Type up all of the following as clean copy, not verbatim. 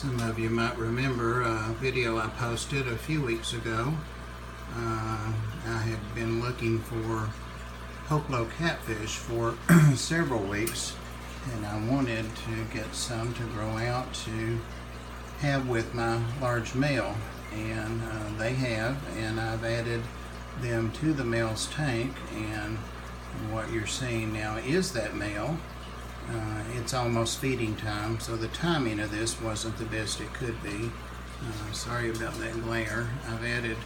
Some of you might remember a video I posted a few weeks ago. I had been looking for Hoplo catfish for several weeks, and I wanted to get some to grow out to have with my large male, and they have, and I've added them to the male's tank, and what you're seeing now is that male. It's almost feeding time, so the timing of this wasn't the best it could be. Sorry about that glare. I've added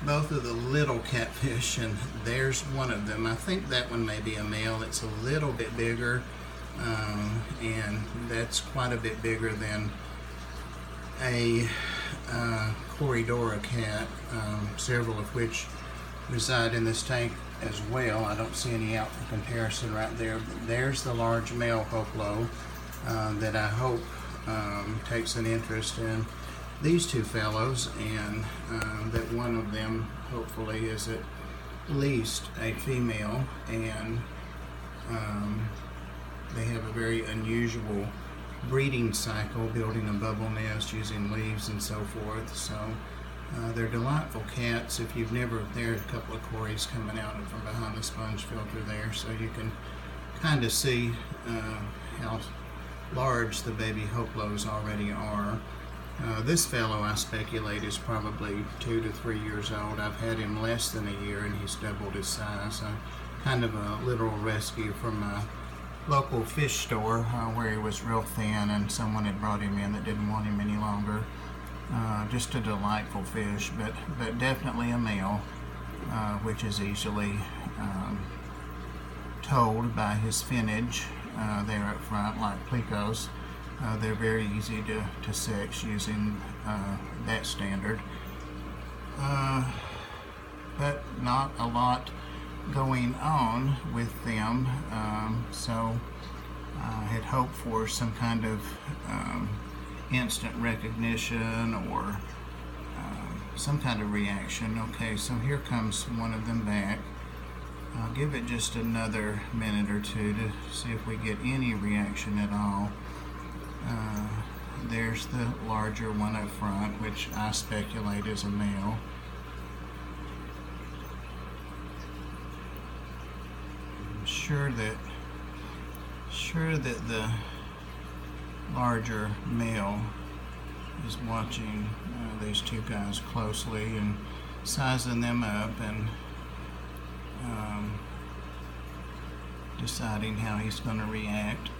both of the little catfish, and there's one of them. I think that one may be a male. It's a little bit bigger, and that's quite a bit bigger than a Corridora cat, several of which reside in this tank as well. I don't see any out for comparison right there, but there's the large male Hoplo that I hope takes an interest in these two fellows, and that one of them hopefully is at least a female, and they have a very unusual breeding cycle, building a bubble nest using leaves and so forth. So they're delightful cats. If you've never, there are a couple of cories coming out from behind the sponge filter there, so you can kind of see how large the baby Hoplos already are. This fellow, I speculate, is probably 2 to 3 years old. I've had him less than a year, and he's doubled his size. Kind of a literal rescue from a local fish store where he was real thin, and someone had brought him in that didn't want him any longer. Just a delightful fish, but definitely a male, which is easily told by his finnage there up front, like plecos. They're very easy to sex using that standard, but not a lot going on with them, so I had hoped for some kind of instant recognition or some kind of reaction. Okay, so here comes one of them back. I'll give it just another minute or two to see if we get any reaction at all. There's the larger one up front, which I speculate is a male. I'm sure that the larger male is watching these two guys closely and sizing them up and deciding how he's going to react.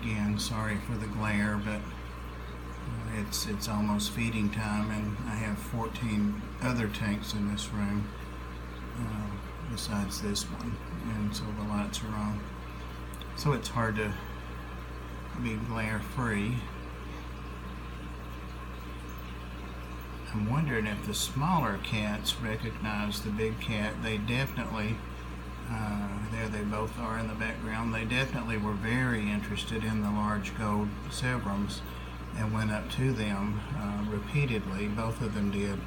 Again, sorry for the glare, but it's almost feeding time, and I have 14 other tanks in this room besides this one, and so the lights are on. So it's hard to be glare free. I'm wondering if the smaller cats recognize the big cat. They definitely, there they both are in the background, they definitely were very interested in the large gold severums and went up to them repeatedly. Both of them did,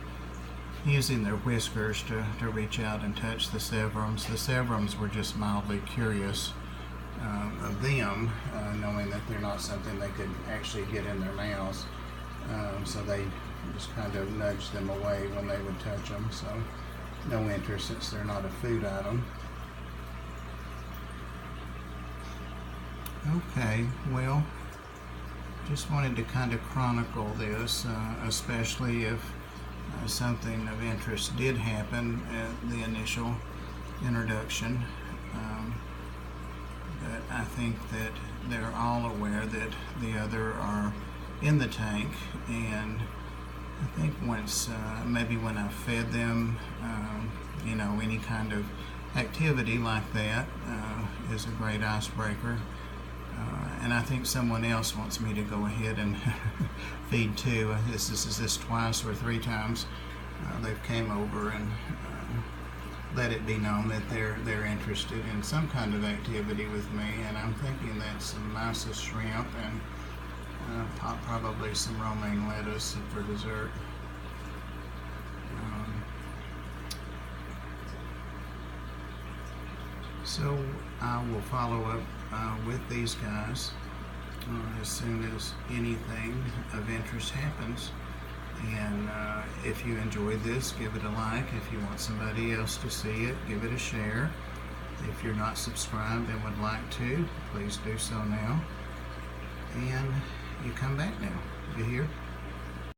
using their whiskers to reach out and touch the severums. The severums were just mildly curious of them, knowing that they're not something they could actually get in their mouths, so they just kind of nudged them away when they would touch them. So no interest, since they're not a food item. Okay, well, just wanted to kind of chronicle this, especially if something of interest did happen at the initial introduction. But I think that they're all aware that the other are in the tank, and I think once, maybe when I fed them, any kind of activity like that is a great icebreaker. And I think someone else wants me to go ahead and feed too. This is twice or 3 times they've came over and let it be known that they're interested in some kind of activity with me, and I'm thinking that's some Mysis shrimp and probably some romaine lettuce for dessert. So I will follow up with these guys as soon as anything of interest happens. And if you enjoyed this, give it a like. If you want somebody else to see it, give it a share. If you're not subscribed and would like to, please do so now. And you come back now. You hear?